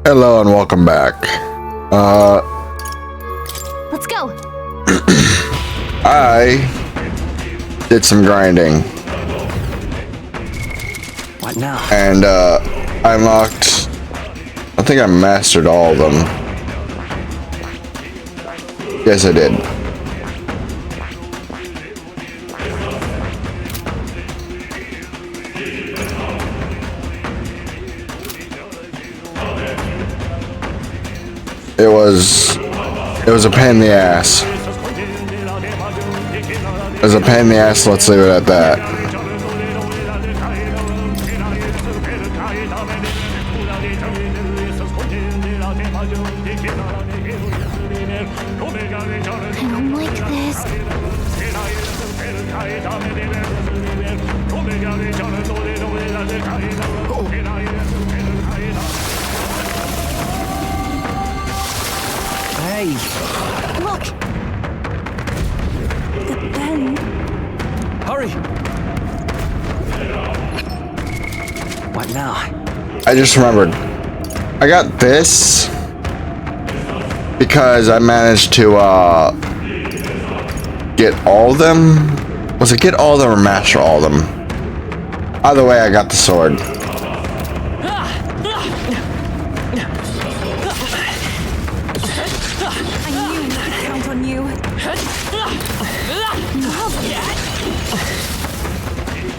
Hello and welcome back. Let's go. I did some grinding. What now? And I unlocked, I think I mastered all of them. Yes, I did. It was a pain in the ass. It was a pain in the ass, let's leave it at that. I don't like this. Hey, Look. The pen. hurry! What now? I just remembered. I got this because I managed to get all of them. Was it get all of them or master all of them? Either way, I got the sword. I knew we could count on you.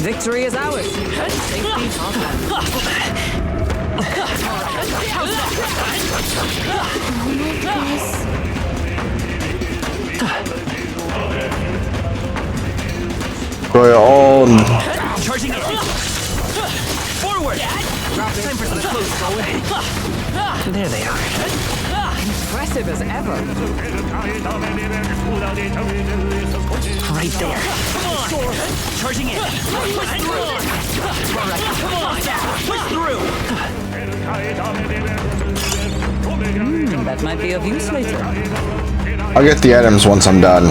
Victory is ours. Safety's on This. Go your own. Charging it. Forward. Time for some close going. There they are. Impressive as ever. Right there. Come on. Charging in. Push through. All right. Come on. Push through. That might be of use later. I'll get the items once I'm done.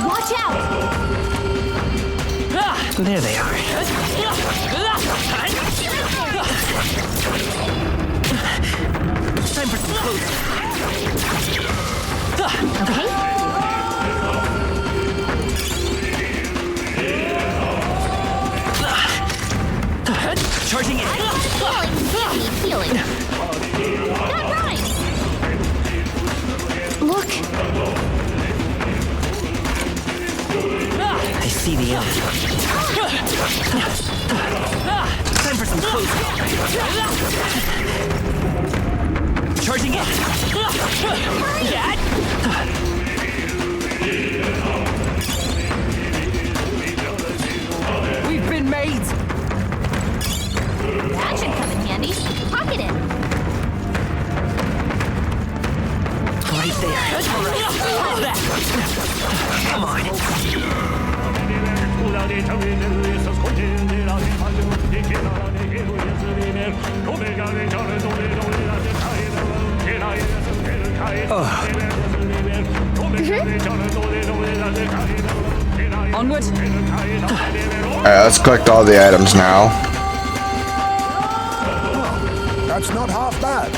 Watch out. There they are. Time for some close. Okay. Charging in. Healing. That rhymes. Look. I see the end. Time for some close. Charging in. We've been made. That should come in handy. Pocket it. Right there. All that. Come on. Onward. Alright, let's collect all the items now. That's not half bad.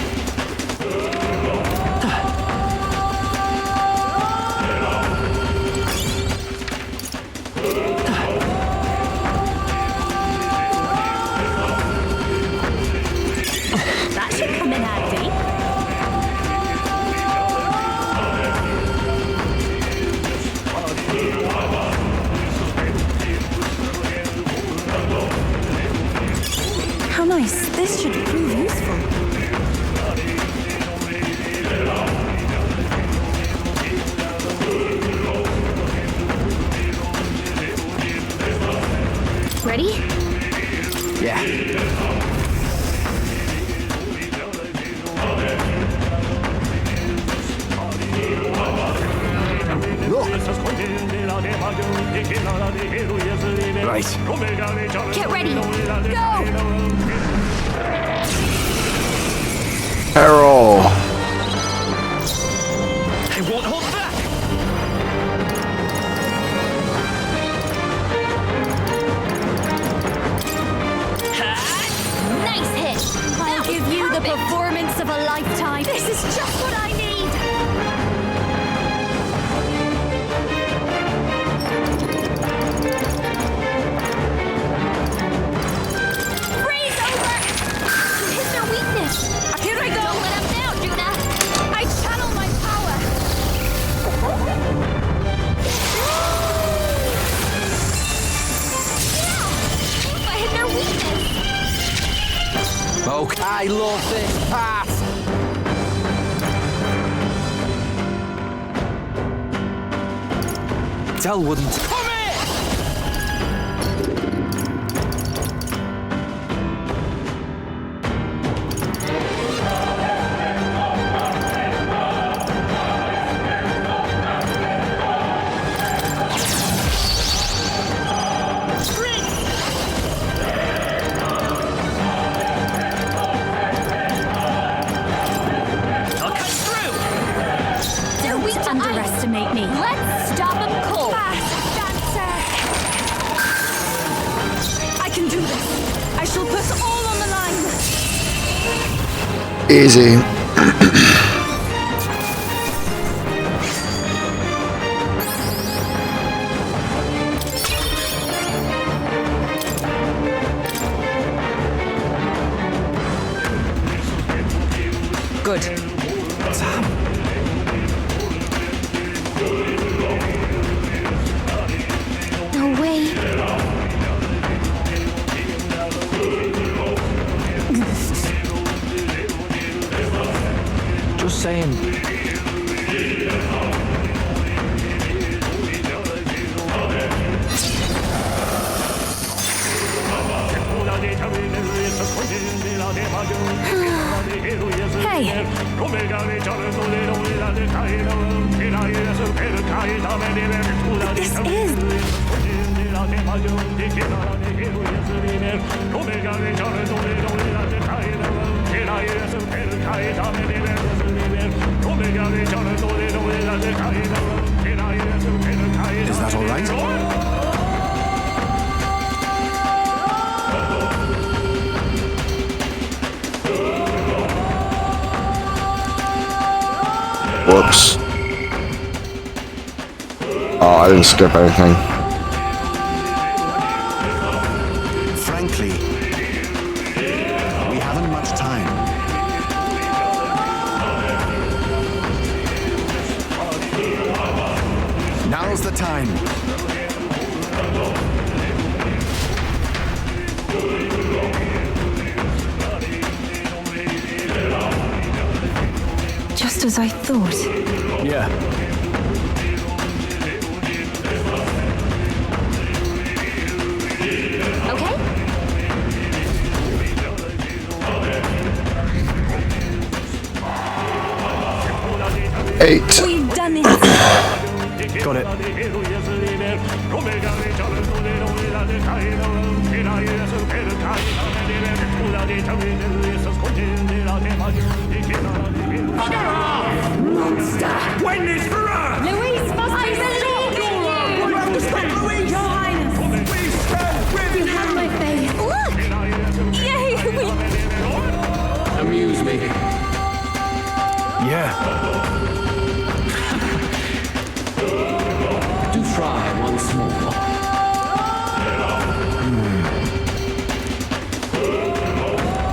That should come in handy. How nice. This should prove useful. Ready? Yeah. Right. Get ready. Go! Errol. I won't hold back. The performance of a lifetime. This is just what I need. Freeze over! You hit their weakness. Here I go. Don't let them down, Judah. I channel my power. Yeah! I hit their weakness. Okay, I love this part. Dell wouldn't. Come here! They're weak to underestimate me. Let's stop them cold. Dancer. I can do this. I shall put all on the line. Easy. Good. Sam. No way. Just saying. Hey. This is. Is that all right? Whoops. Oh, I didn't skip anything. Frankly, we haven't much time. Now's the time. Just as I thought. Yeah. Okay? 8. We've done it. Got it. When is for us? Louise must be stopped. You have to stop Louise! Your Highness. Please stand with You have my faith. Look! Yay! We Amuse me. Yeah. Do try once more.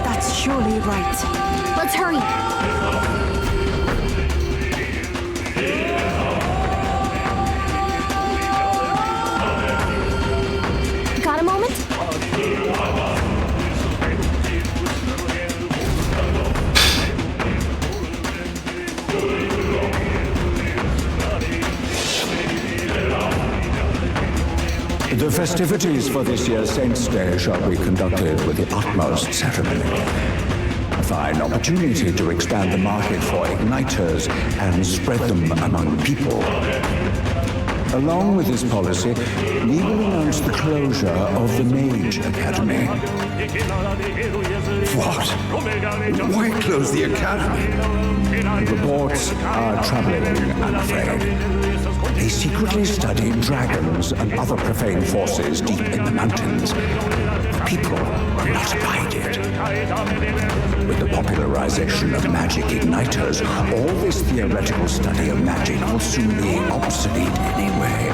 That's surely right. Let's hurry. Got a moment? The festivities for this year's Saints' Day shall be conducted with the utmost ceremony. A fine opportunity to expand the market for igniters and spread them among people. Along with this policy, we will announce the closure of the Mage Academy. What? Why close the academy? Reports are troubling, I'm afraid. He secretly studied dragons and other profane forces deep in the mountains. The people will not abide it. With the popularization of magic igniters, all this theoretical study of magic will soon be obsolete anyway.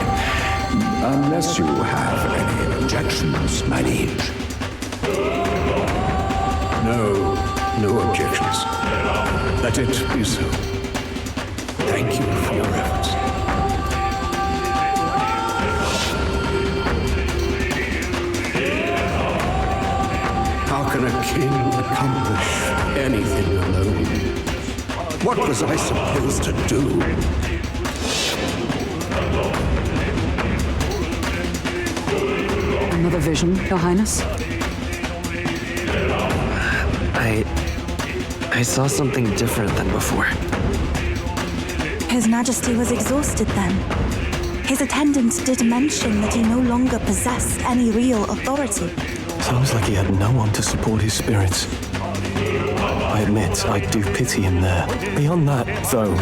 Unless you have any objections, my liege. No objections. Let it be so. Thank you for your efforts. How can a king accomplish anything alone? What was I supposed to do? Another vision, Your Highness? I saw something different than before. His Majesty was exhausted then. His attendant did mention that he no longer possessed any real authority. Sounds like he had no one to support his spirits. I admit, I do pity him there. Beyond that, though,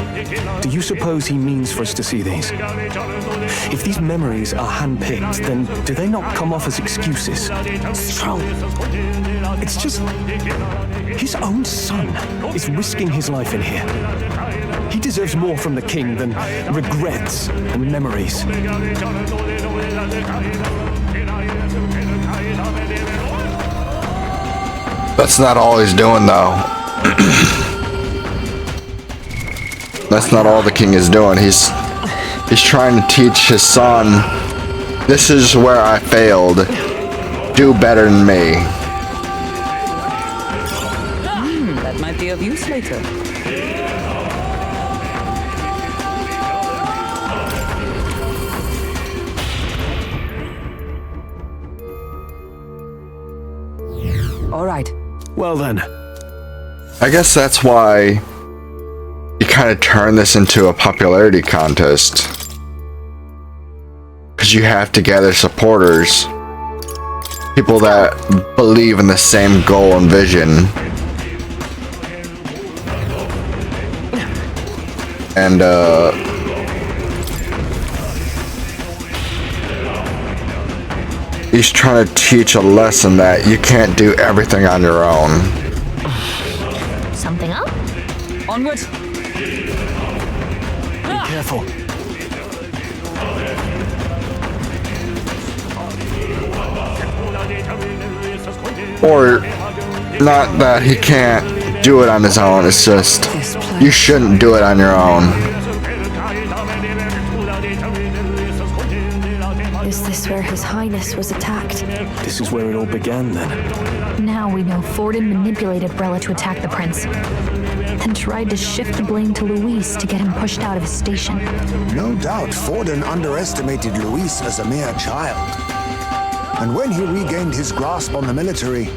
do you suppose he means for us to see these? If these memories are hand-picked, then do they not come off as excuses? Strong. It's just... his own son is risking his life in here. He deserves more from the king than regrets and memories. That's not all he's doing, though. That's not all the king is doing. He's trying to teach his son, this is where I failed. Do better than me. That might be of use later. All right. Well then. I guess that's why you kind of turn this into a popularity contest. Because you have to gather supporters. People that believe in the same goal and vision. And, he's trying to teach a lesson that you can't do everything on your own. Something up? Onward. Be careful. Or, not that he can't do it on his own, it's just, you shouldn't do it on your own. Is this where His Highness was attacked? This is where it all began then. Now we know Forden manipulated Brella to attack the prince. Then tried to shift the blame to Luis to get him pushed out of his station. No doubt Forden underestimated Luis as a mere child. And when he regained his grasp on the military,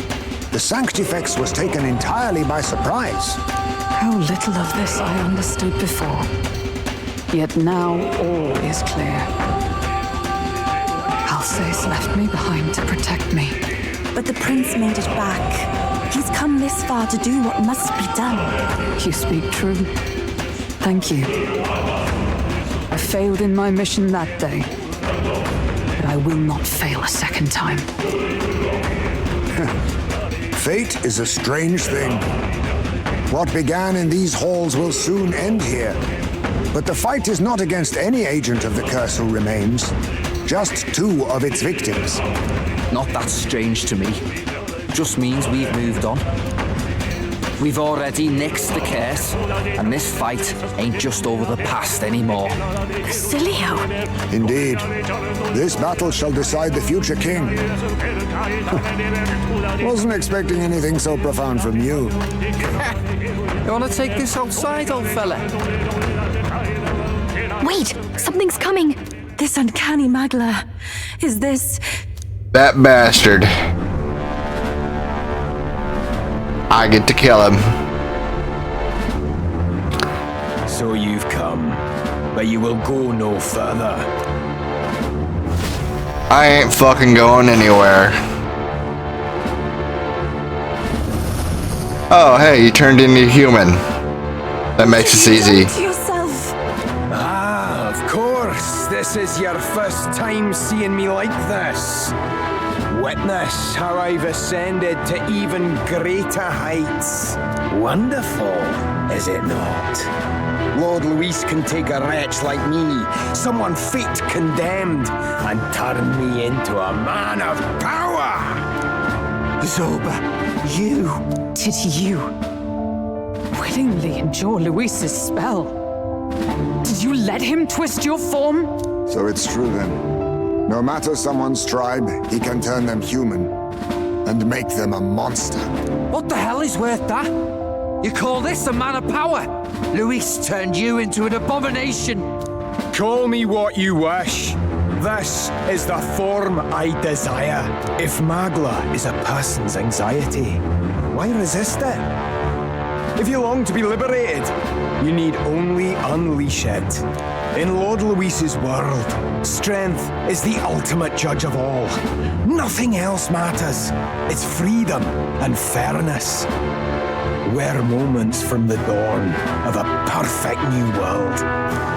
the Sanctifex was taken entirely by surprise. How little of this I understood before. Yet now all is clear. Alsace left me behind to protect me. But the prince made it back. He's come this far to do what must be done. You speak true. Thank you. I failed in my mission that day. But I will not fail a second time. Fate is a strange thing. What began in these halls will soon end here. But the fight is not against any agent of the curse who remains. Just two of its victims. Not that strange to me. Just means we've moved on. We've already nixed the curse, and this fight ain't just over the past anymore. Basilio! Indeed. This battle shall decide the future king. Wasn't expecting anything so profound from you. You wanna take this outside, old fella? Wait! Something's coming! This uncanny Magla. Is this... That bastard. I get to kill him. So you've come, but you will go no further. I ain't fucking going anywhere. Oh, hey, you turned into a human. That makes us easy. To yourself. Ah, of course. this is your first time seeing me like this, witness how I've ascended to even greater heights. Wonderful, is it not? Lord Luis can take a wretch like me, someone fate condemned, and turn me into a man of power! Zoba, you... Did you willingly endure Luis's spell? Did you let him twist your form? So it's true then. No matter someone's tribe, he can turn them human and make them a monster. What the hell is worth that? You call this a man of power? Luis turned you into an abomination. Call me what you wish. This is the form I desire. If Magla is a person's anxiety, why resist it? If you long to be liberated, you need only unleash it. In Lord Luis's world, strength is the ultimate judge of all. Nothing else matters. It's freedom and fairness. We're moments from the dawn of a perfect new world.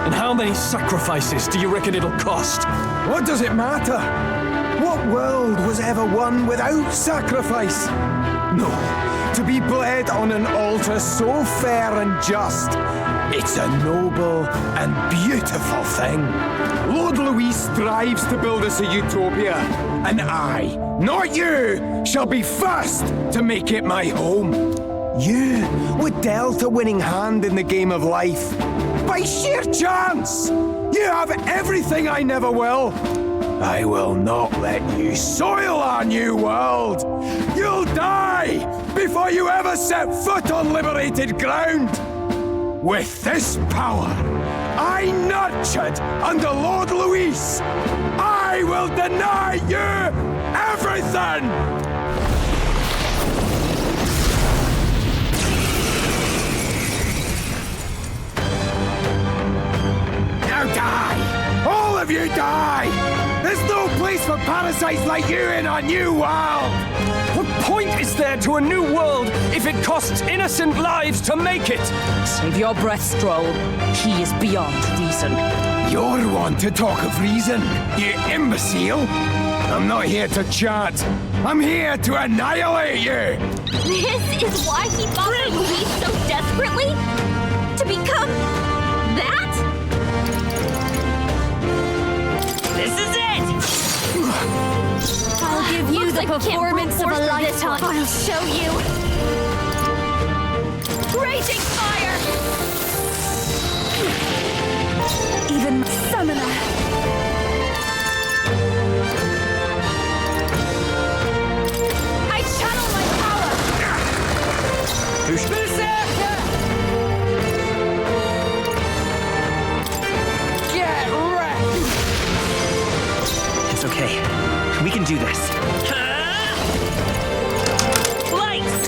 And how many sacrifices do you reckon it'll cost? What does it matter? What world was ever won without sacrifice? No, to be bled on an altar so fair and just, it's a noble and beautiful thing. Lord Luis strives to build us a utopia, and I, not you, shall be first to make it my home. You were dealt a winning hand in the game of life. By sheer chance! You have everything I never will. I will not let you soil our new world. You'll die before you ever set foot on liberated ground. With this power, I nurtured under Lord Luis, I will deny you everything! Die! All of you die! There's no place for parasites like you in our new world! What point is there to a new world if it costs innocent lives to make it? Save your breath, Stroll. He is beyond reason. You're one to talk of reason, you imbecile! I'm not here to chat. I'm here to annihilate you! This is why he fought Luis so desperately? To become that? This is it! I'll give you the performance of a lifetime. I'll show you. Raging fire! Even summoner. I channel my power! Berserker! Get wrecked! It's okay. We can do this. Lights!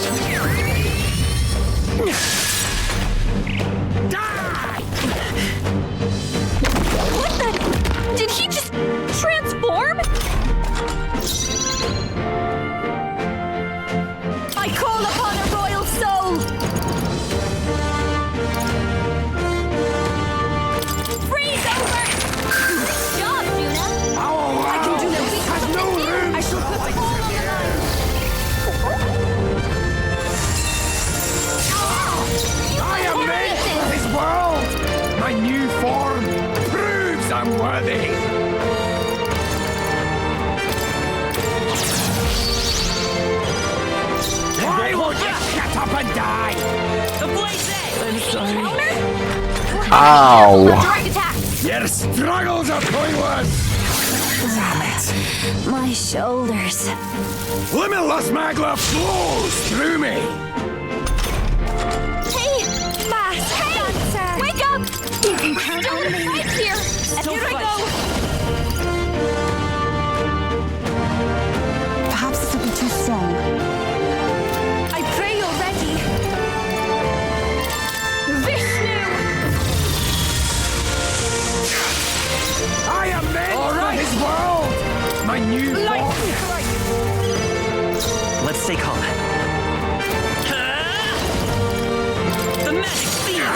Die! What the? Did he just transform? I call upon a royal soul! Freeze over! Good job, Juna! I can do this! Has no room! I shall put the ball on the line! I am made for this world! My new form proves I'm worthy! Why won't you shut up and die? The blaze! I'm sorry. Ow. Direct attack! Your struggles are pointless! My shoulders. Limitless magla flows through me! Hey! Mass! Hey! Wake up! You can count on me! Right here! Here I go! Perhaps this will be too strong. I pray you're ready! Vishnu! I am made for his world! My new form! Let's stay calm. The magic spear!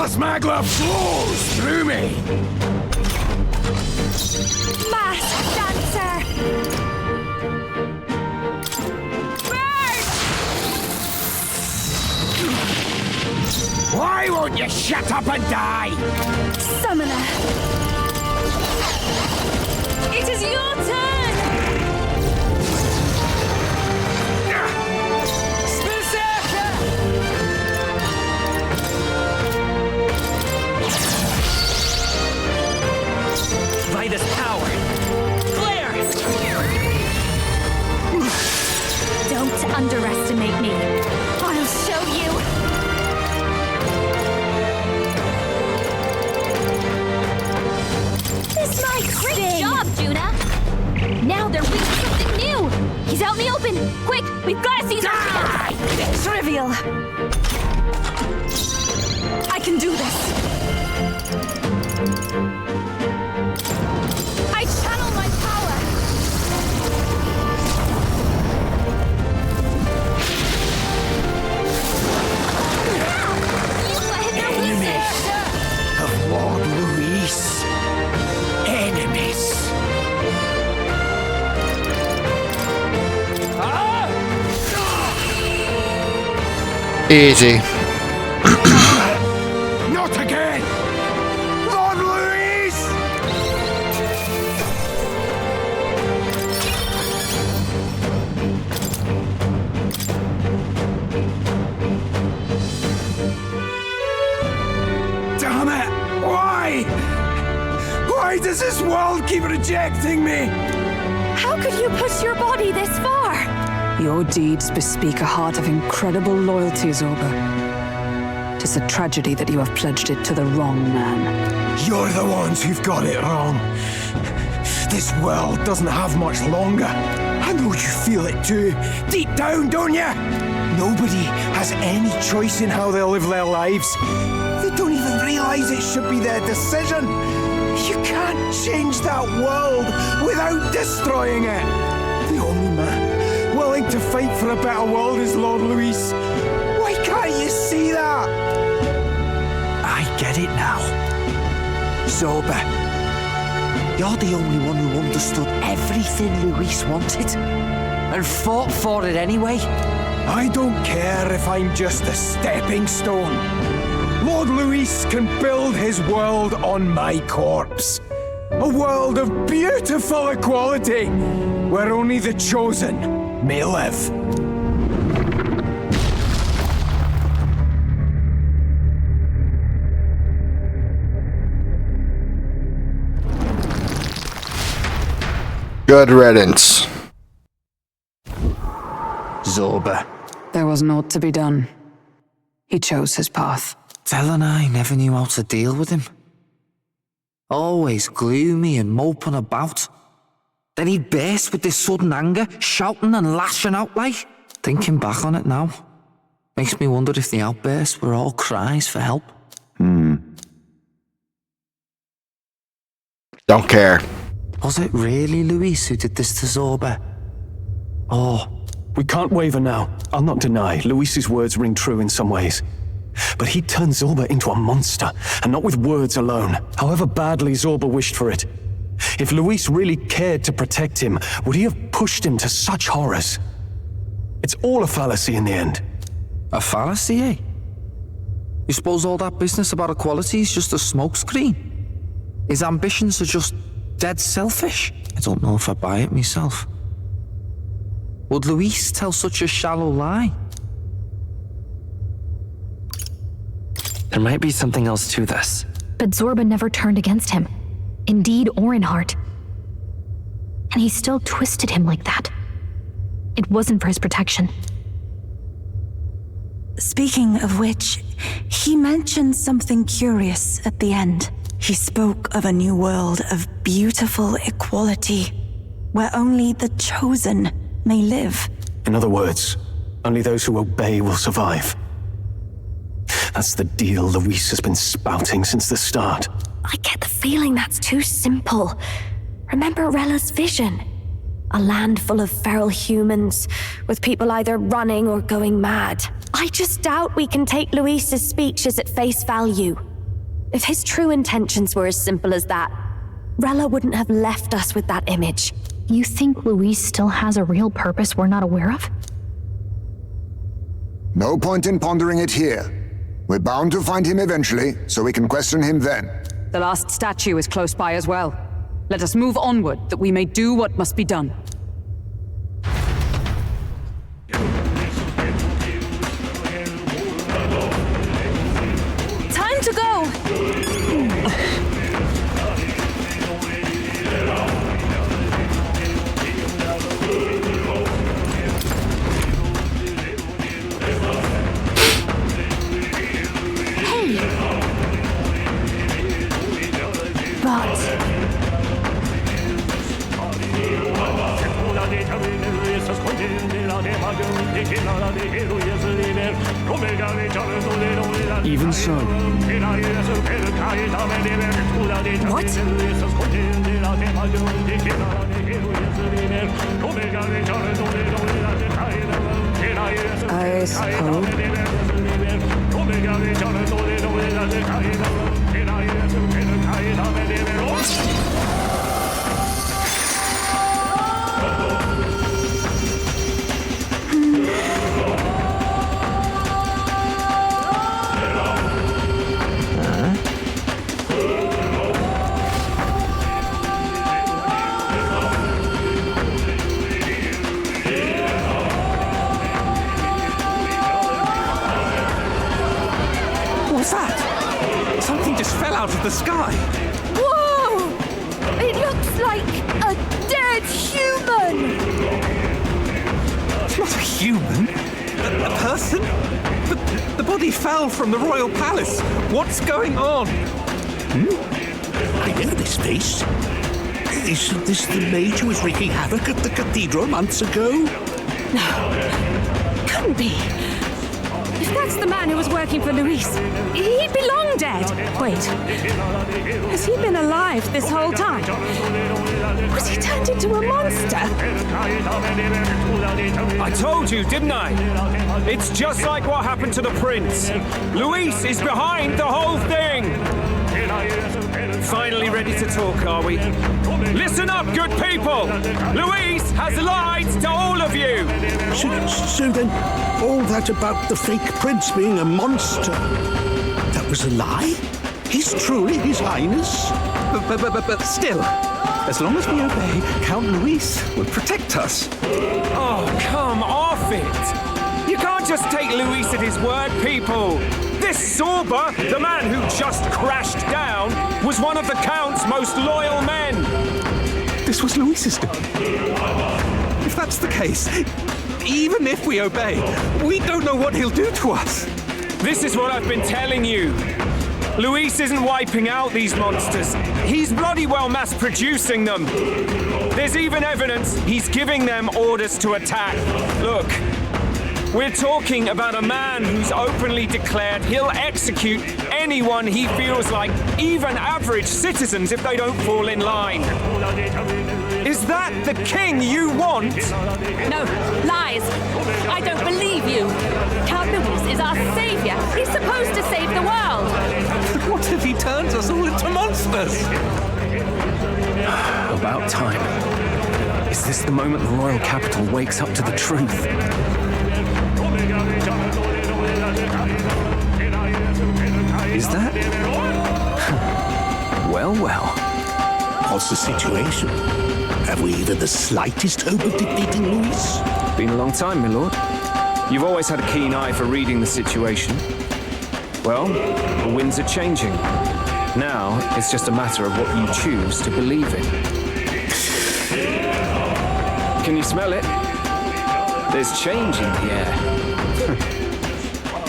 Plasmagla flows through me! Mask dancer! Burn! Why won't you shut up and die? Summoner! It is your turn! Vitus power. Flare! Don't underestimate me. I'll show you. This might sting. Great job, Juna. Now they're reaching something new. He's out in the open. Quick, we've got to seize our chance. Trivial. I can do this. I channel my power. Enemies of Lord Luis. Enemies. Easy. Not again! Lord Luis! Damn it! Why? Why does this world keep rejecting me? How could you push your body this far? Your deeds bespeak a heart of incredible loyalty, Zorba. Tis a tragedy that you have pledged it to the wrong man. You're the ones who've got it wrong. This world doesn't have much longer. I know you feel it too. Deep down, don't you? Nobody has any choice in how they'll live their lives. They don't even realize it should be their decision. You can't change that world without destroying it. The only man willing to fight for a better world is Lord Luis. Why can't you see that? I get it now. Zorba, you're the only one who understood everything Luis wanted and fought for it anyway. I don't care if I'm just a stepping stone. Lord Luis can build his world on my corpse. A world of beautiful equality, where only the chosen may live. Good riddance. Zorba. There was naught to be done. He chose his path. Tel and I never knew how to deal with him. Always gloomy and moping about. Then he'd burst with this sudden anger, shouting and lashing out like. Thinking back on it now, makes me wonder if the outbursts were all cries for help. Don't care. Was it really Luis who did this to Zorba? Or... We can't waver now. I'll not deny, Luis's words ring true in some ways. But he turned Zorba into a monster, and not with words alone, however badly Zorba wished for it. If Luis really cared to protect him, would he have pushed him to such horrors? It's all a fallacy in the end. A fallacy, eh? You suppose all that business about equality is just a smokescreen? His ambitions are just dead selfish? I don't know if I buy it myself. Would Luis tell such a shallow lie? There might be something else to this. But Zorba never turned against him, in deed or in heart. And he still twisted him like that. It wasn't for his protection. Speaking of which, he mentioned something curious at the end. He spoke of a new world of beautiful equality, where only the chosen may live. In other words, only those who obey will survive. That's the deal Luis has been spouting since the start. I get the feeling that's too simple. Remember Rella's vision? A land full of feral humans, with people either running or going mad. I just doubt we can take Luis's speeches at face value. If his true intentions were as simple as that, Rella wouldn't have left us with that image. You think Luis still has a real purpose we're not aware of? No point in pondering it here. We're bound to find him eventually, so we can question him then. The last statue is close by as well. Let us move onward, that we may do what must be done. Time to go! Hey! But... Even so. What? I suppose. What's that? Something just fell out of the sky. Whoa! It looks like a dead human! It's not a human. A person? But the body fell from the royal palace. What's going on? I know this face. Isn't this the mage who was wreaking havoc at the cathedral months ago? No. Couldn't be. If that's the man who was working for Luis, he'd be long dead. Wait. Has he been alive this whole time? Was he turned into a monster? I told you, didn't I? It's just like what happened to the prince. Luis is behind the whole thing. Finally ready to talk, are we? Listen up, good people! Luis has lied to all of you! So then, all that about the fake prince being a monster, that was a lie? He's truly His Highness? But still, as long as we obey, Count Luis will protect us. Oh, come off it! You can't just take Luis at his word, people! This Sorba, the man who just crashed down, was one of the Count's most loyal men! This was Luis's doing. If that's the case, even if we obey, we don't know what he'll do to us. This is what I've been telling you. Luis isn't wiping out these monsters. He's bloody well mass-producing them. There's even evidence he's giving them orders to attack. Look, we're talking about a man who's openly declared he'll execute anyone he feels like, even average citizens, if they don't fall in line. Is that the king you want? No, lies. I don't believe you. Count Luis is our savior. He's supposed to save the world. But what if he turns us all into monsters? About time. Is this the moment the royal capital wakes up to the truth? Is that? Well, well. What's the situation? Have we even the slightest hope of defeating Luis? Been a long time, my lord. You've always had a keen eye for reading the situation. Well, the winds are changing. Now, it's just a matter of what you choose to believe in. Can you smell it? There's change in the air.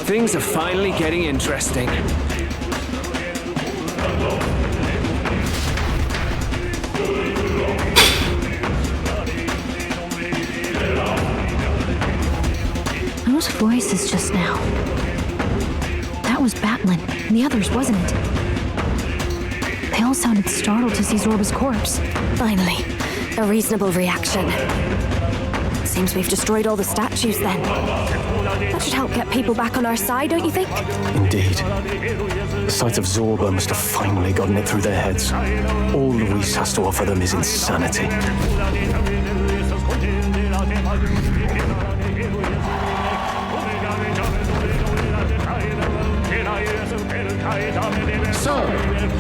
Things are finally getting interesting. Those voices just now. That was Batlin, and the others, wasn't it? They all sounded startled to see Zorba's corpse. Finally, a reasonable reaction. Seems we've destroyed all the statues then. That should help get people back on our side, don't you think? Indeed. The sight of Zorba must have finally gotten it through their heads. All Luis has to offer them is insanity. So,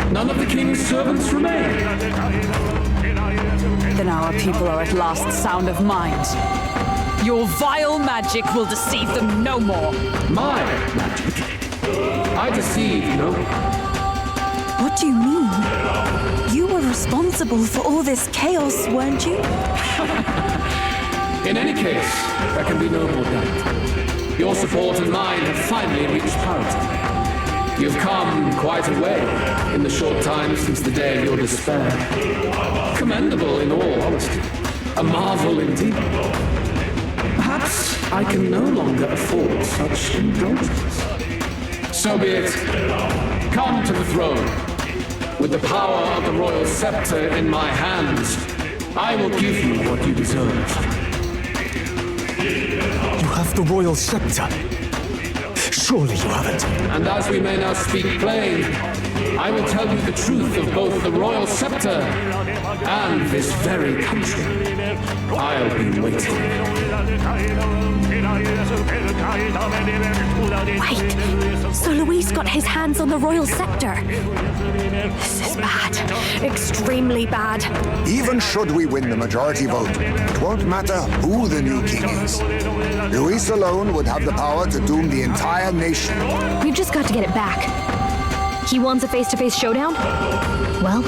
none of the king's servants remain. Then our people are at last sound of mind. Your vile magic will deceive them no more. My magic? I deceive no one. What do you mean? You were responsible for all this chaos, weren't you? In any case, there can be no more doubt. Your support and mine have finally reached parity. You've come quite a way in the short time since the day of your despair. Commendable in all honesty. A marvel indeed. Perhaps I can no longer afford such indulgence. So be it. Come to the throne. With the power of the royal scepter in my hands, I will give you what you deserve. You have the royal scepter. Surely you haven't. And as we may now speak plain, I will tell you the truth of both the royal scepter and this very country. I'll be waiting. Wait, so Luis got his hands on the royal scepter. This is bad. Extremely bad. Even should we win the majority vote, it won't matter who the new king is. Luis alone would have the power to doom the entire nation. We've just got to get it back. He wants a face-to-face showdown? Well,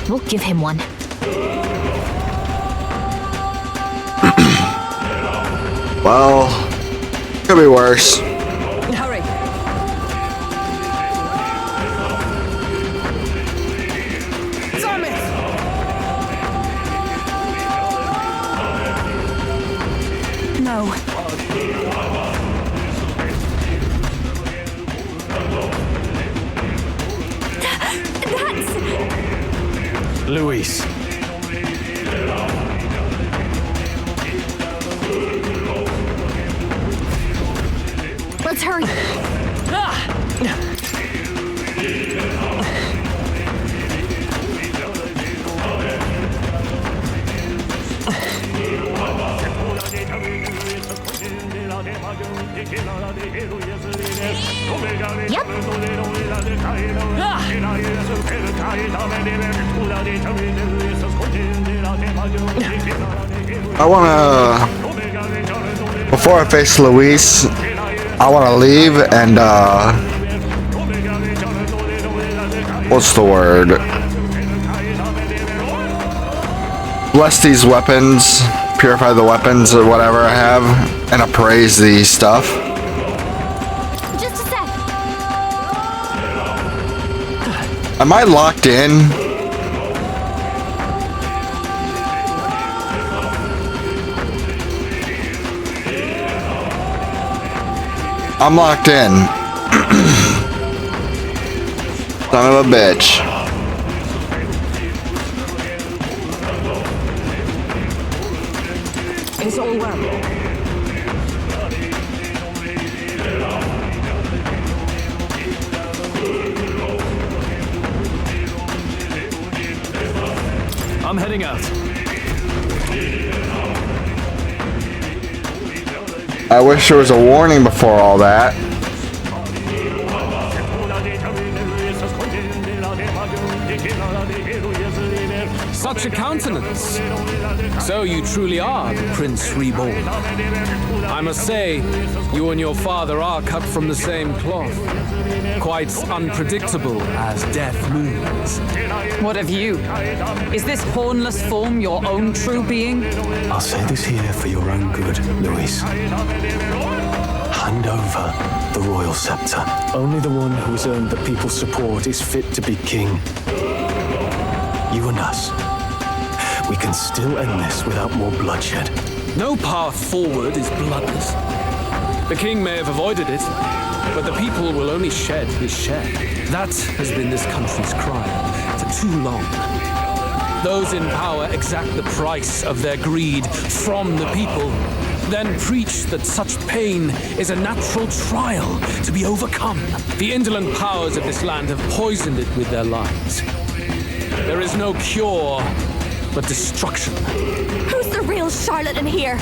we'll give him one. Well, could be worse. Hurry. No. Luis. Let's hurry. Yep. I wanna, before I face Luis, I wanna leave and what's the word? Bless these weapons, purify the weapons or whatever I have, and appraise the stuff. Just a sec. Am I locked in? I'm locked in. Son of a bitch. It's all well. I'm heading out. I wish there was a warning before all that. Such a countenance. So you truly are the Prince Reborn. I must say, you and your father are cut from the same cloth. Quite unpredictable as death looms. What of you? Is this hornless form your own true being? I'll say this here for your own good, Luis. Hand over the royal scepter. Only the one who has earned the people's support is fit to be king. You and us. We can still end this without more bloodshed. No path forward is bloodless. The king may have avoided it, but the people will only shed his share. That has been this country's crime for too long. Those in power exact the price of their greed from the people, then preach that such pain is a natural trial to be overcome. The indolent powers of this land have poisoned it with their lies. There is no cure but destruction. Who's the real charlatan here?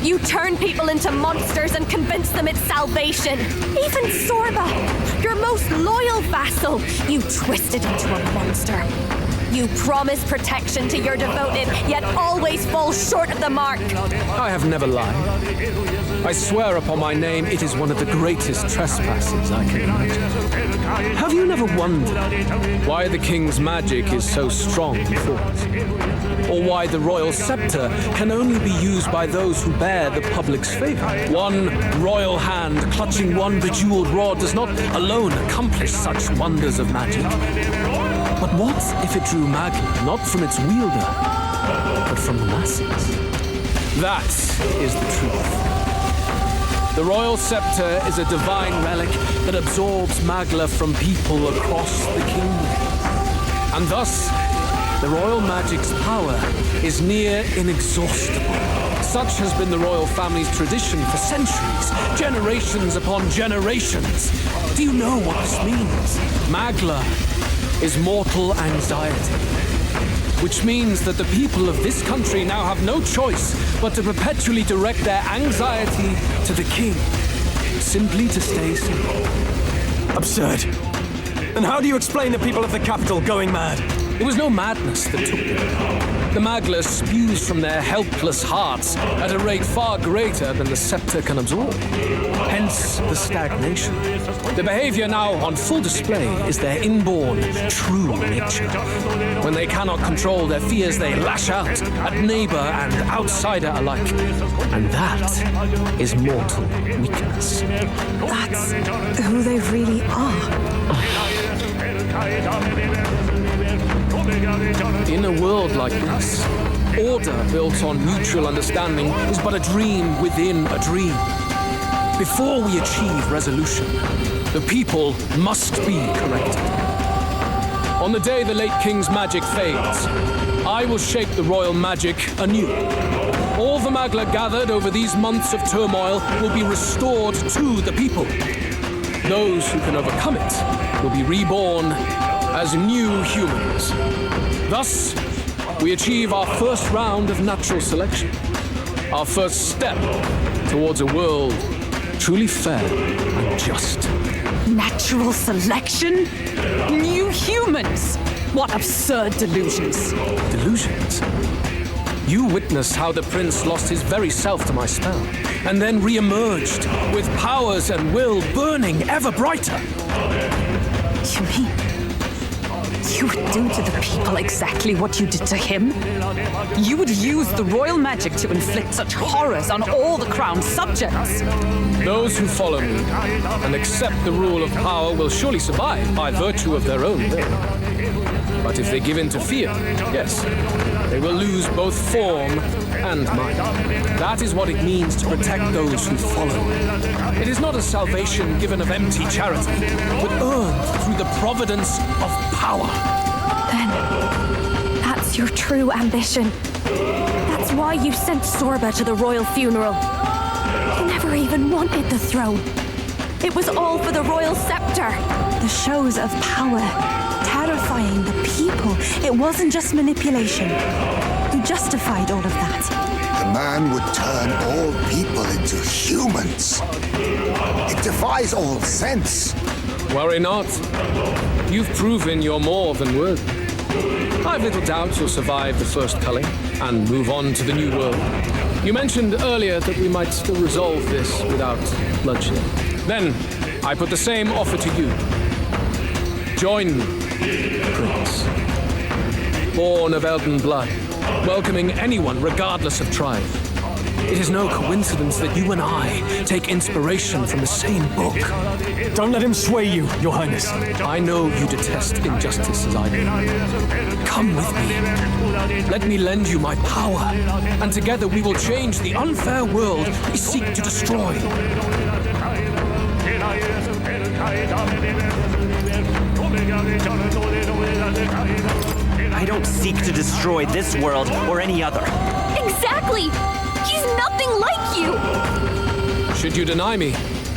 You turn people into monsters and convince them it's salvation. Even Sorba, your most loyal vassal, you twisted into a monster. You promise protection to your devoted, yet always fall short of the mark. I have never lied. I swear upon my name, it is one of the greatest trespasses I can imagine. Have you never wondered why the king's magic is so strong and force? Or why the royal scepter can only be used by those who bear the public's favor? One royal hand clutching one bejeweled rod does not alone accomplish such wonders of magic. But what if it drew magic not from its wielder, but from the masses? That is the truth. The royal scepter is a divine relic that absorbs Magla from people across the kingdom. And thus, the royal magic's power is near inexhaustible. Such has been the royal family's tradition for centuries, generations upon generations. Do you know what this means? Magla is mortal anxiety, which means that the people of this country now have no choice but to perpetually direct their anxiety to the king, simply to stay safe. Absurd. And how do you explain the people of the capital going mad? It was no madness that took them. The Magla spews from their helpless hearts at a rate far greater than the scepter can absorb. Hence the stagnation. The behavior now on full display is their inborn, true nature. When they cannot control their fears, they lash out at neighbor and outsider alike. And that is mortal weakness. That's who they really are. In a world like this, order built on mutual understanding is but a dream within a dream. Before we achieve resolution, the people must be corrected. On the day the late king's magic fades, I will shape the royal magic anew. All the Magla gathered over these months of turmoil will be restored to the people. Those who can overcome it will be reborn as new humans. Thus, we achieve our first round of natural selection, our first step towards a world truly fair and just. Natural selection? New humans? What absurd delusions. Delusions? You witnessed how the prince lost his very self to my spell, and then re-emerged with powers and will burning ever brighter. You mean you would do to the people exactly what you did to him? You would use the royal magic to inflict such horrors on all the crown's subjects? Those who follow me and accept the rule of power will surely survive by virtue of their own will. But if they give in to fear, yes, they will lose both form and mind. That is what it means to protect those who follow. It is not a salvation given of empty charity, but earned through the providence of power. Then, that's your true ambition. That's why you sent Sorba to the royal funeral. You never even wanted the throne. It was all for the royal scepter. The shows of power, terrifying the people. It wasn't just manipulation. You justified all of that. The man would turn all people into humans. It defies all sense. Worry not. You've proven you're more than worthy. I've little doubt you'll survive the first culling and move on to the new world. You mentioned earlier that we might still resolve this without bloodshed. Then, I put the same offer to you. Join me, Prince. Born of Elden blood, welcoming anyone regardless of tribe. It is no coincidence that you and I take inspiration from the same book. Don't let him sway you, Your Highness. I know you detest injustice as I do. Come with me. Let me lend you my power, and together we will change the unfair world we seek to destroy. I don't seek to destroy this world or any other. Exactly! He's nothing like you! Should you deny me,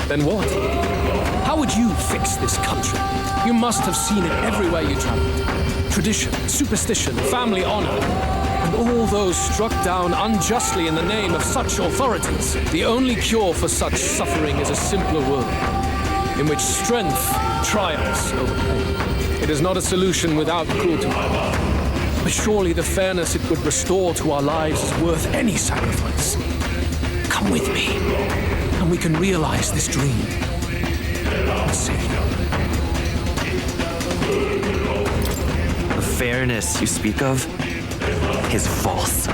then what? How would you fix this country? You must have seen it everywhere you traveled. Tradition, superstition, family honor, and all those struck down unjustly in the name of such authorities. The only cure for such suffering is a simpler world, in which strength triumphs over pain. It is not a solution without cruelty. But surely the fairness it would restore to our lives is worth any sacrifice. Come with me, and we can realize this dream. Let's see. The fairness you speak of is false.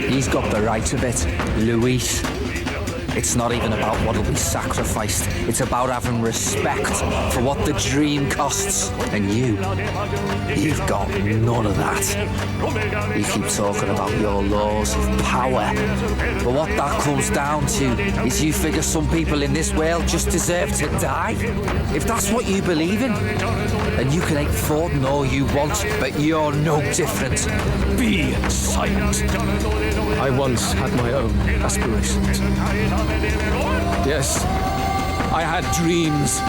He's got the right of it, Luis. It's not even about what'll be sacrificed. It's about having respect for what the dream costs. And you've got none of that. You keep talking about your laws of power. But what that comes down to is you figure some people in this world just deserve to die. If that's what you believe in, then you can hate Thornton all you want, but you're no different. Be silent. I once had my own aspirations. Yes, I had dreams.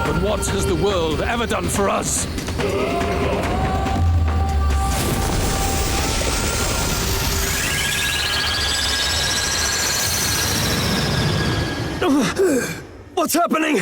But what has the world ever done for us? What's happening?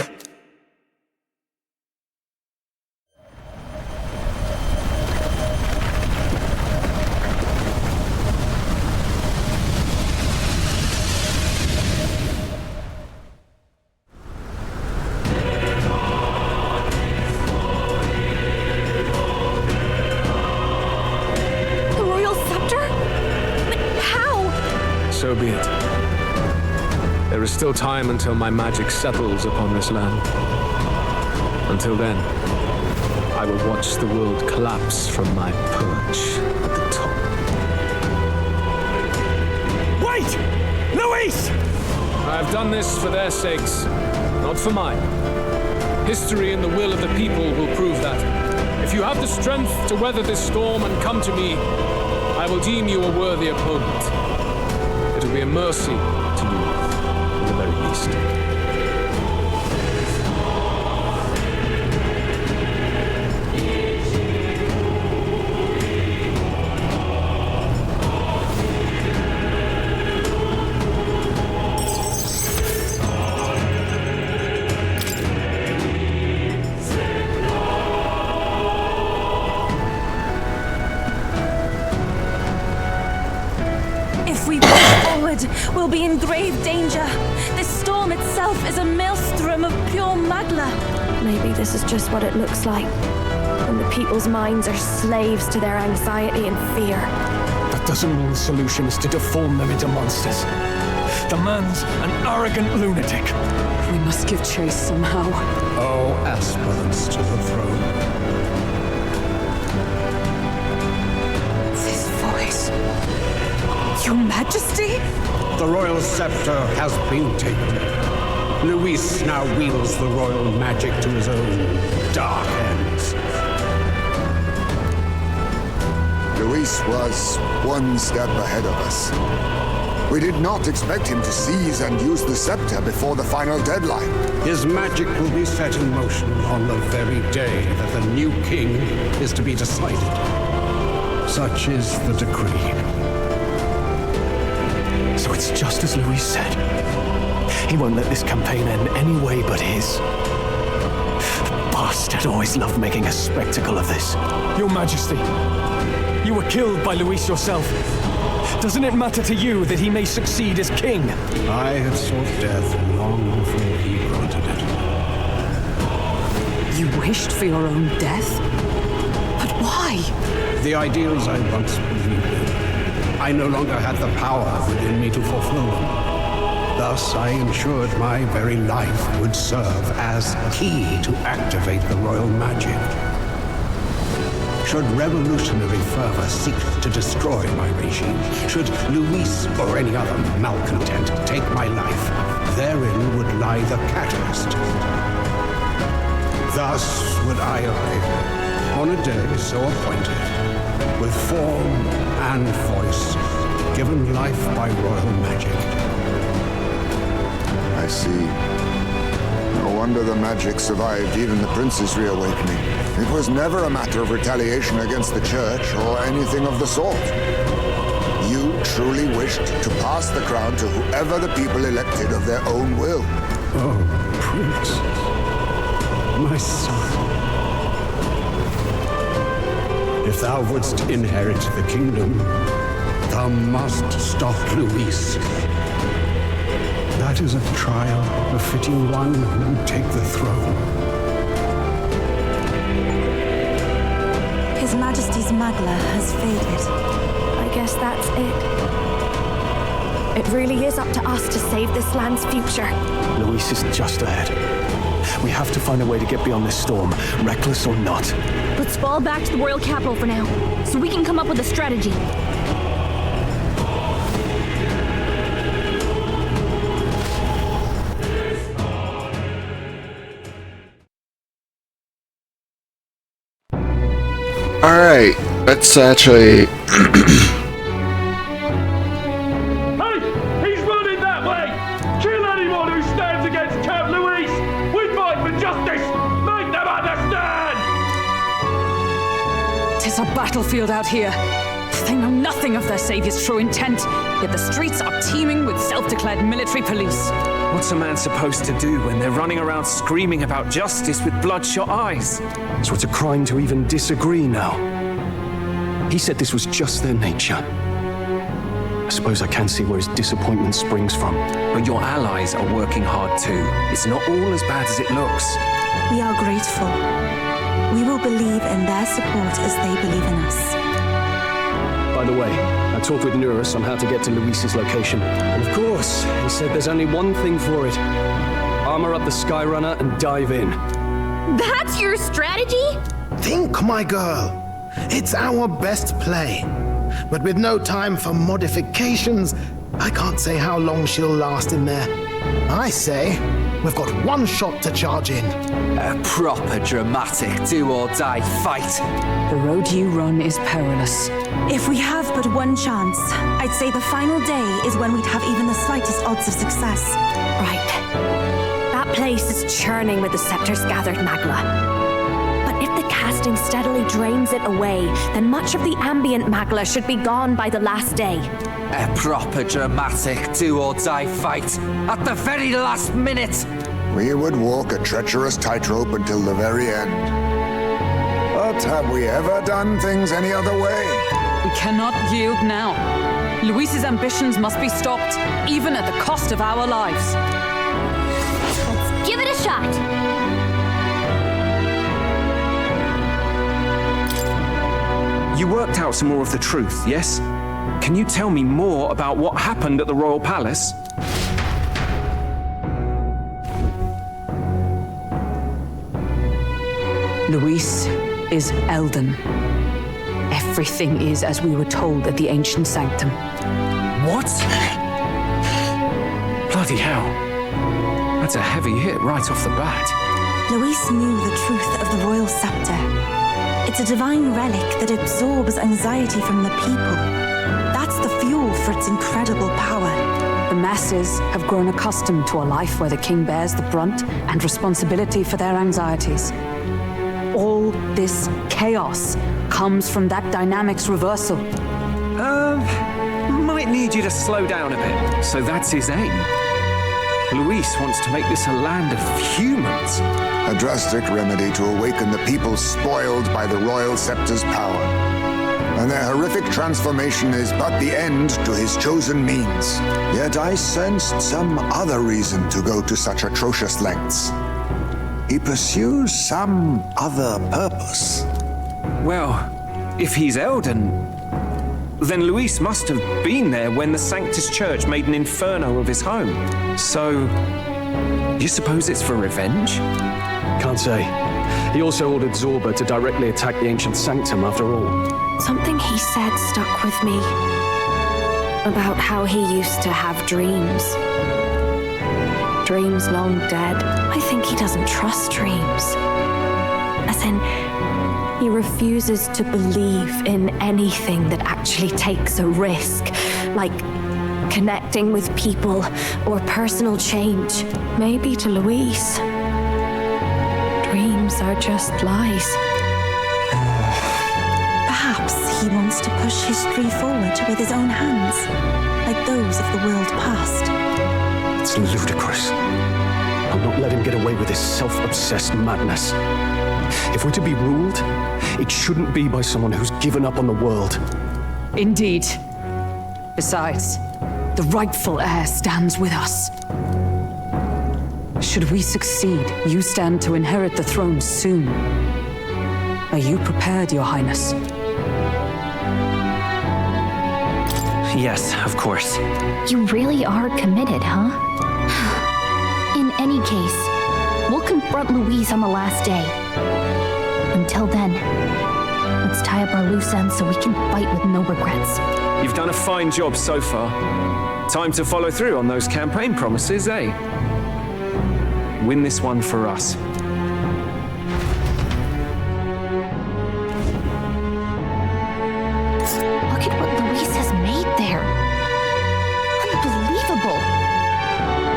So be it. There is still time until my magic settles upon this land. Until then, I will watch the world collapse from my perch at the top. Wait! Luis! I have done this for their sakes, not for mine. History and the will of the people will prove that. If you have the strength to weather this storm and come to me, I will deem you a worthy opponent. It will be a mercy to you, at the very least. If we push forward, we'll be in grave danger. This storm itself is a maelstrom of pure magla. Maybe this is just what it looks like when the people's minds are slaves to their anxiety and fear. That doesn't mean the solution is to deform them into monsters. The man's an arrogant lunatic. We must give chase somehow. All aspirants to the throne. This voice. Your Majesty? The royal scepter has been taken. Luis now wields the royal magic to his own dark ends. Luis was one step ahead of us. We did not expect him to seize and use the scepter before the final deadline. His magic will be set in motion on the very day that the new king is to be decided. Such is the decree. So it's just as Luis said. He won't let this campaign end any way but his. The bastard always loved making a spectacle of this. Your Majesty, you were killed by Luis yourself. Doesn't it matter to you that he may succeed as king? I had sought death long before he granted it. You wished for your own death? But why? The ideals I once believed in, I no longer had the power within me to fulfill them. Thus, I ensured my very life would serve as key to activate the royal magic. Should revolutionary fervor seek to destroy my regime, should Luis or any other malcontent take my life, therein would lie the catalyst. Thus would I appear, On a day so appointed, with form and voice, given life by royal magic. I see. No wonder the magic survived even the prince's reawakening. It was never a matter of retaliation against the church or anything of the sort. You truly wished to pass the crown to whoever the people elected of their own will. Oh, Prince. My son. If thou wouldst inherit the kingdom, thou must stop Luis. That is a trial befitting one who would take the throne. His Majesty's Magla has faded. I guess that's it. It really is up to us to save this land's future. Luis is just ahead. We have to find a way to get beyond this storm, reckless or not. Let's fall back to the royal capital for now, so we can come up with a strategy. Alright, let's actually... Hey! He's running that way! Kill anyone who stands against Count Luis! We fight for justice! Make them understand! 'Tis a battlefield out here. They know nothing of their savior's true intent, yet the streets are teeming with self-declared military police. What's a man supposed to do when they're running around screaming about justice with bloodshot eyes? So it's a crime to even disagree now. He said this was just their nature. I suppose I can see where his disappointment springs from. But your allies are working hard too. It's not all as bad as it looks. We are grateful. We will believe in their support as they believe in us. By the way, I talked with Nurus on how to get to Luis's location. And of course, he said there's only one thing for it. Armor up the Skyrunner and dive in. That's your strategy? Think, my girl. It's our best play. But with no time for modifications, I can't say how long she'll last in there. I say, we've got one shot to charge in. A proper dramatic do-or-die fight. The road you run is perilous. If we have but one chance, I'd say the final day is when we'd have even the slightest odds of success. Right. That place is churning with the scepter's gathered magla. But if the casting steadily drains it away, then much of the ambient magla should be gone by the last day. A proper dramatic do-or-die fight at the very last minute. We would walk a treacherous tightrope until the very end. But have we ever done things any other way? We cannot yield now. Luis's ambitions must be stopped, even at the cost of our lives. Let's give it a shot. You worked out some more of the truth, yes? Can you tell me more about what happened at the Royal Palace? Luis is Elden. Everything is as we were told at the ancient sanctum. What? Bloody hell. That's a heavy hit right off the bat. Luis knew the truth of the royal scepter. It's a divine relic that absorbs anxiety from the people. That's the fuel for its incredible power. The masses have grown accustomed to a life where the king bears the brunt and responsibility for their anxieties. All this chaos comes from that dynamic's reversal. Might need you to slow down a bit. So that's his aim. Luis wants to make this a land of humans. A drastic remedy to awaken the people spoiled by the royal scepter's power. And their horrific transformation is but the end to his chosen means. Yet I sensed some other reason to go to such atrocious lengths. He pursues some other purpose. Well, if he's Elden, then Luis must have been there when the Sanctus Church made an inferno of his home. So, you suppose it's for revenge? Can't say. He also ordered Zorba to directly attack the ancient sanctum after all. Something he said stuck with me. About how he used to have dreams. Dreams long dead. I think he doesn't trust dreams. As in, He refuses to believe in anything that actually takes a risk, like connecting with people or personal change. Maybe to Luis, dreams are just lies. Perhaps he wants to push history forward with his own hands, like those of the world past. It's ludicrous. I'll not let him get away with his self-obsessed madness. If we're to be ruled, it shouldn't be by someone who's given up on the world. Indeed. Besides, the rightful heir stands with us. Should we succeed, you stand to inherit the throne soon. Are you prepared, Your Highness? Yes, of course. You really are committed, huh? In any case, we'll confront Louise on the last day. Until then, let's tie up our loose ends so we can fight with no regrets. You've done a fine job so far. Time to follow through on those campaign promises, eh? Win this one for us. Look at what Louise has made there. Unbelievable.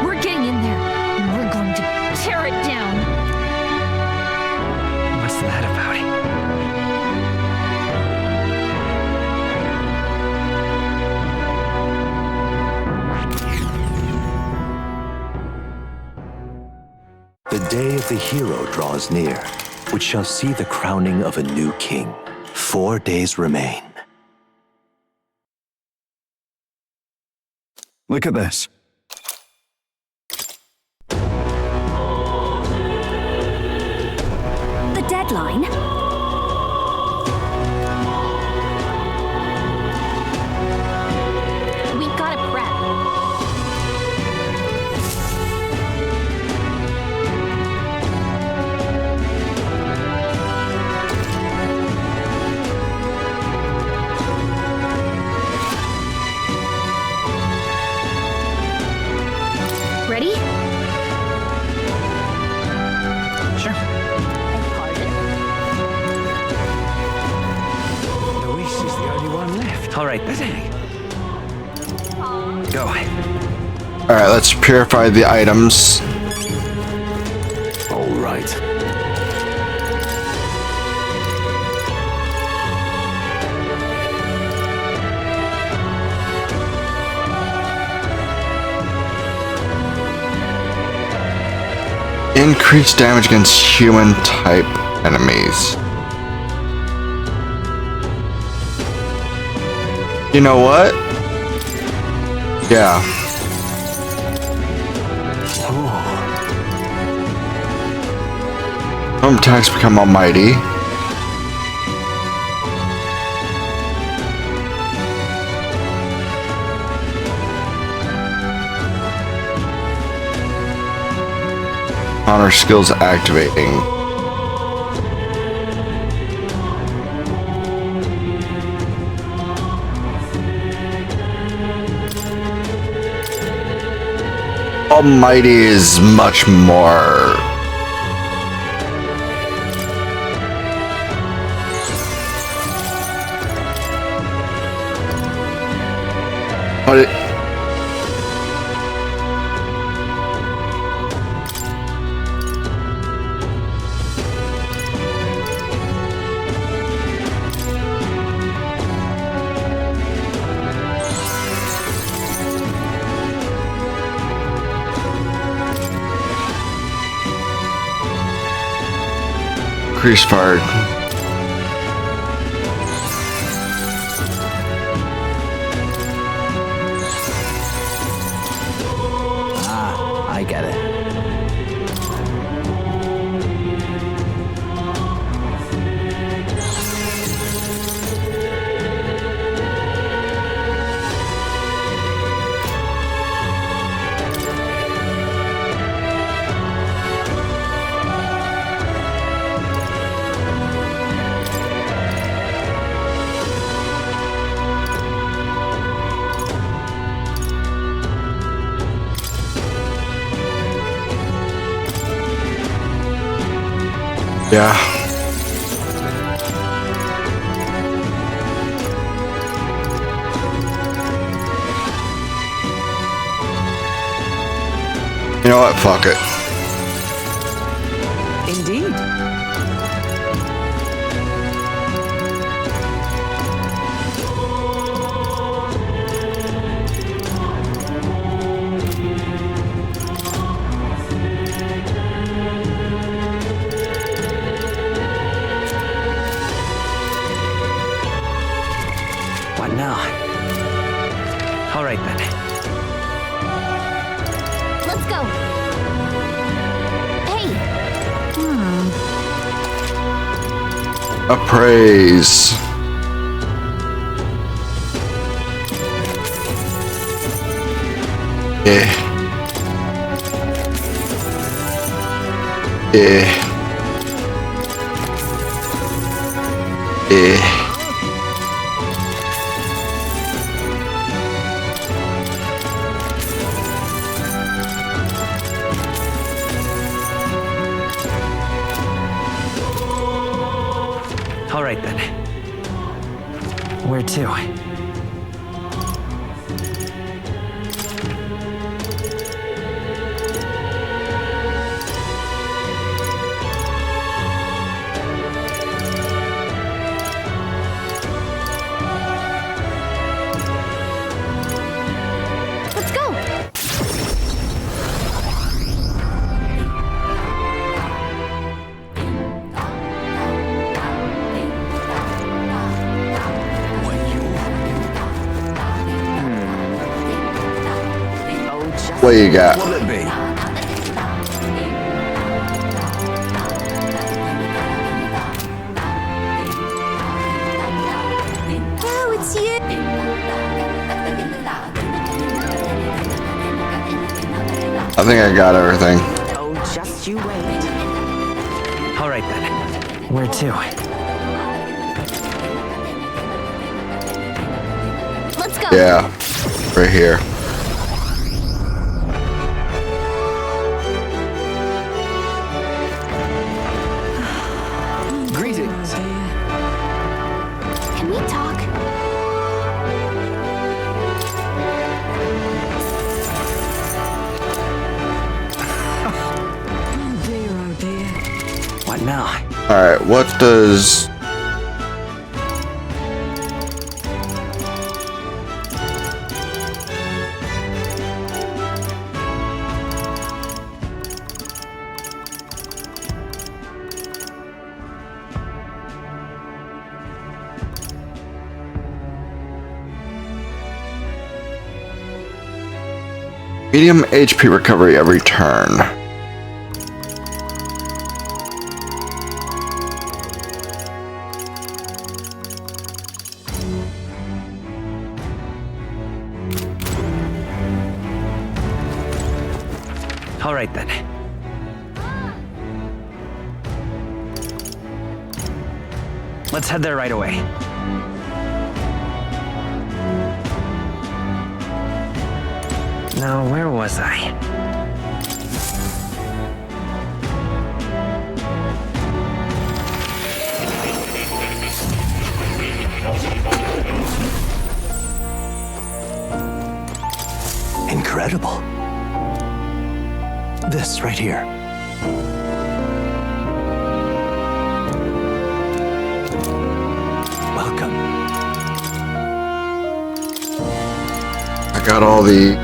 We're getting in there, and we're going to tear it down. What's that about? The day of the hero draws near, which shall see the crowning of a new king. 4 days remain. Look at this. The deadline? We gotta prep. Ready? Sure. Luis is the only one left. All right, go. Alright, let's purify the items. All right. Increase damage against human type enemies. You know what? Yeah. Home attacks become almighty. Honor skills activating. Almighty is much more. But it, increase fire. I get it. Yeah. You know what? Fuck it. Indeed. What now? All right then. Let's go. Hey. Appraise. Yeah. Yeah. Yeah. All right then. Where to? Let's go. What you got? Will it be? Oh, it's you. I think I got everything. Oh, just you wait. All right then. Where to? Let's go. Yeah. Right here. Greetings. Can we talk? What now? Alright, what does... Medium HP recovery every turn. All right then. Let's head there right away. Now, where was I? Incredible. This right here. Welcome. I got all the...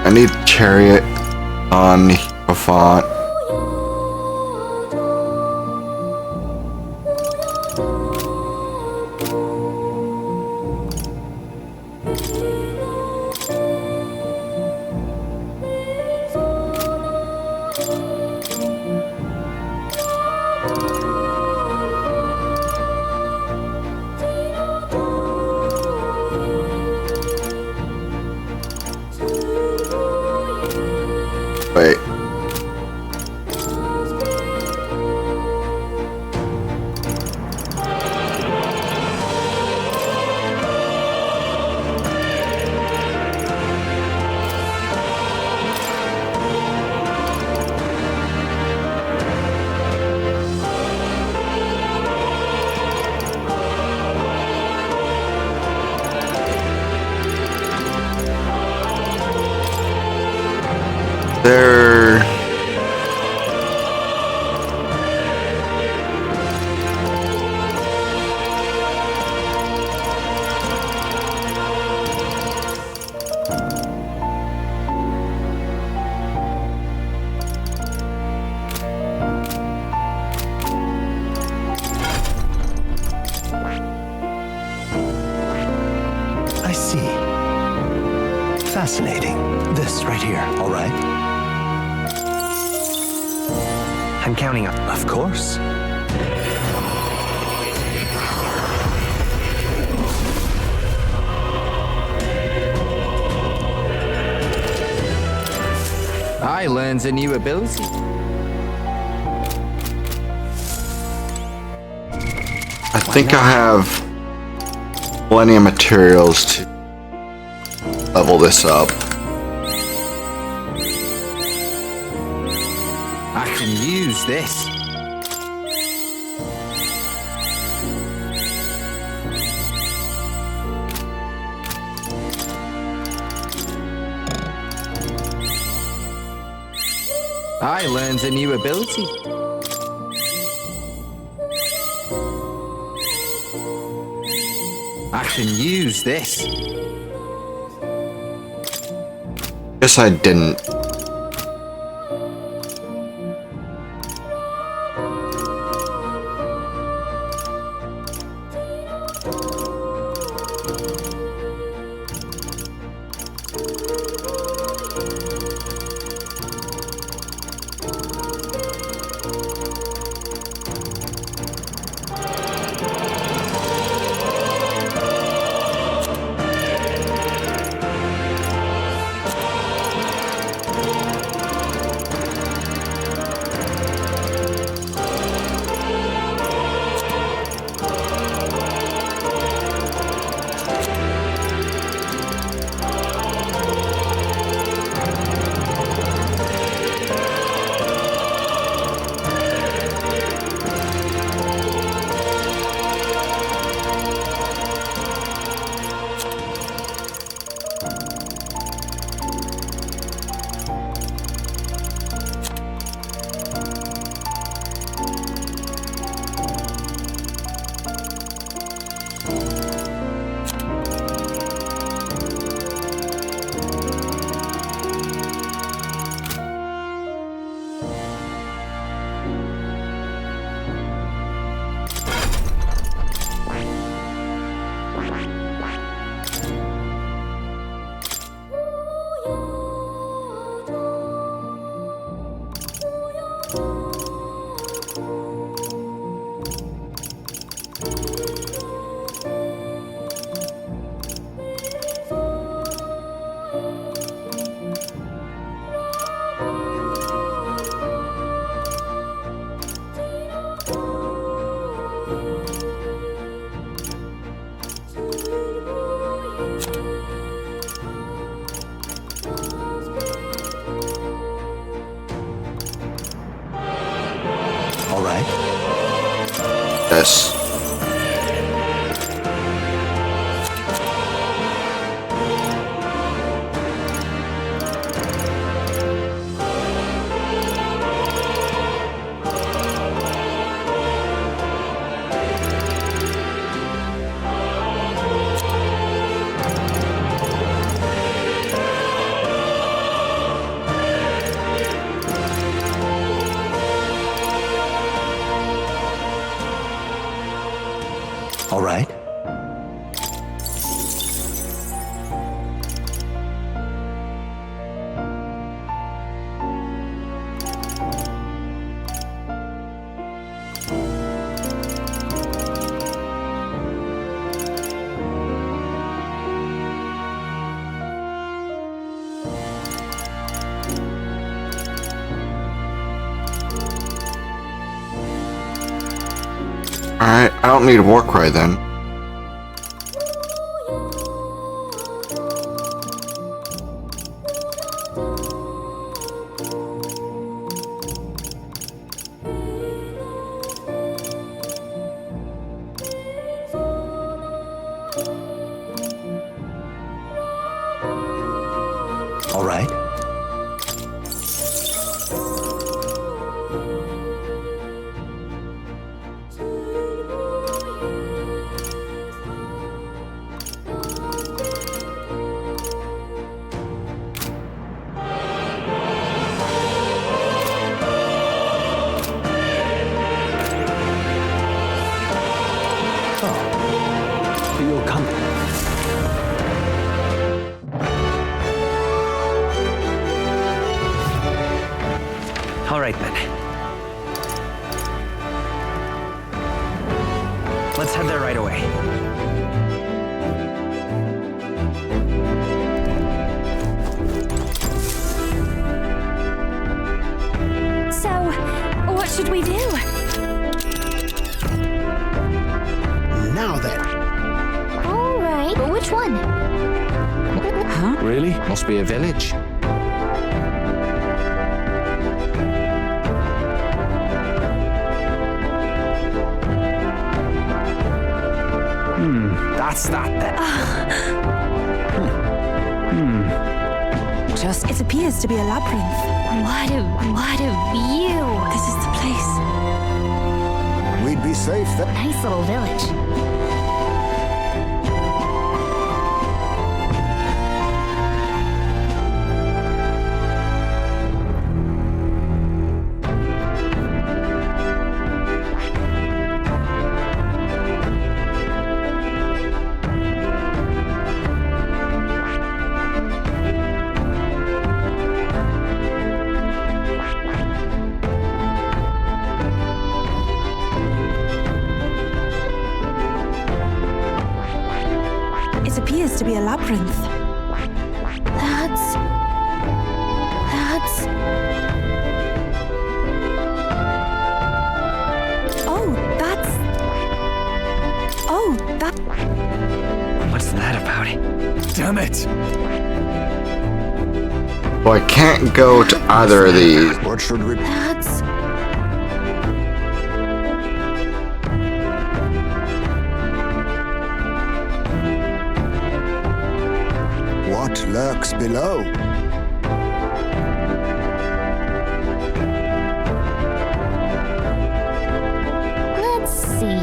I need Chariot on Hierophant. Wait. fascinating. This right here, all right? I'm counting on. Of course. I learned a new ability. I think I have plenty of materials to level this up. I can use this. I learned a new ability. I can use this. Guess I didn't. All right? Yes. All right? Alright, I don't need a war cry then. All right? Let's head there right away. So, what should we do? Now then. All right, but which one? Huh? Really? Must be a village. That's that then. Just, it appears to be a labyrinth. What a view. This is the place. We'd be safe there. Nice little village. It appears to be a labyrinth. That's... Oh, that... What's that about it? Damn it! Well, I can't go to either of these. What should we... That's... What lurks below? Let's see.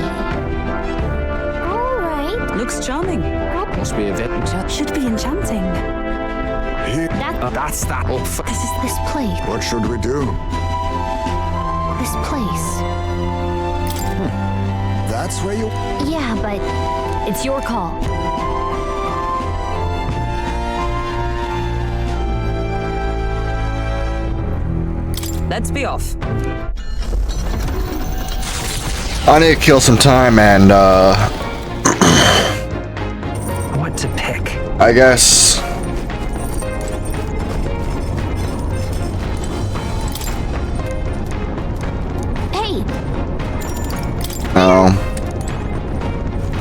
All right. Looks charming. Must be a village. Should be enchanting. That's that. Oh, This place. What should we do? This place. That's where you... Yeah, but it's your call. Let's be off. I need to kill some time and, What to pick? I guess... Hey! No.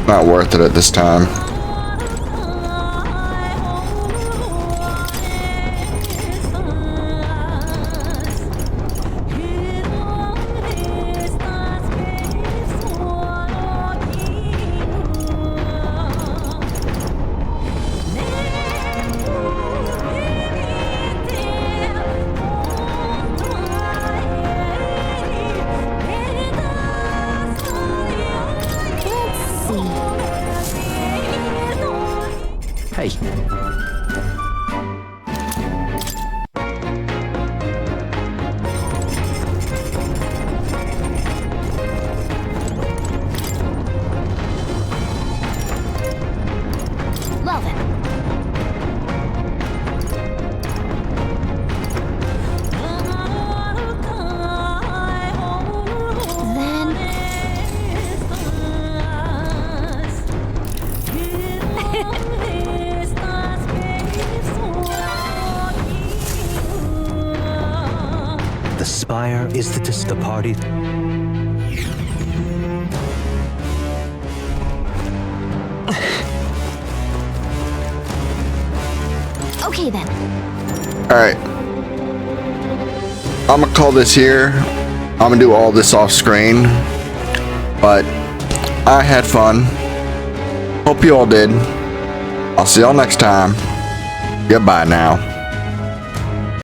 Not worth it at this time. Hey. Well then. The spire is the party. Okay then. Alright. I'm gonna call this here. I'm gonna do all this off screen. But I had fun. Hope you all did. I'll see y'all next time. Goodbye now.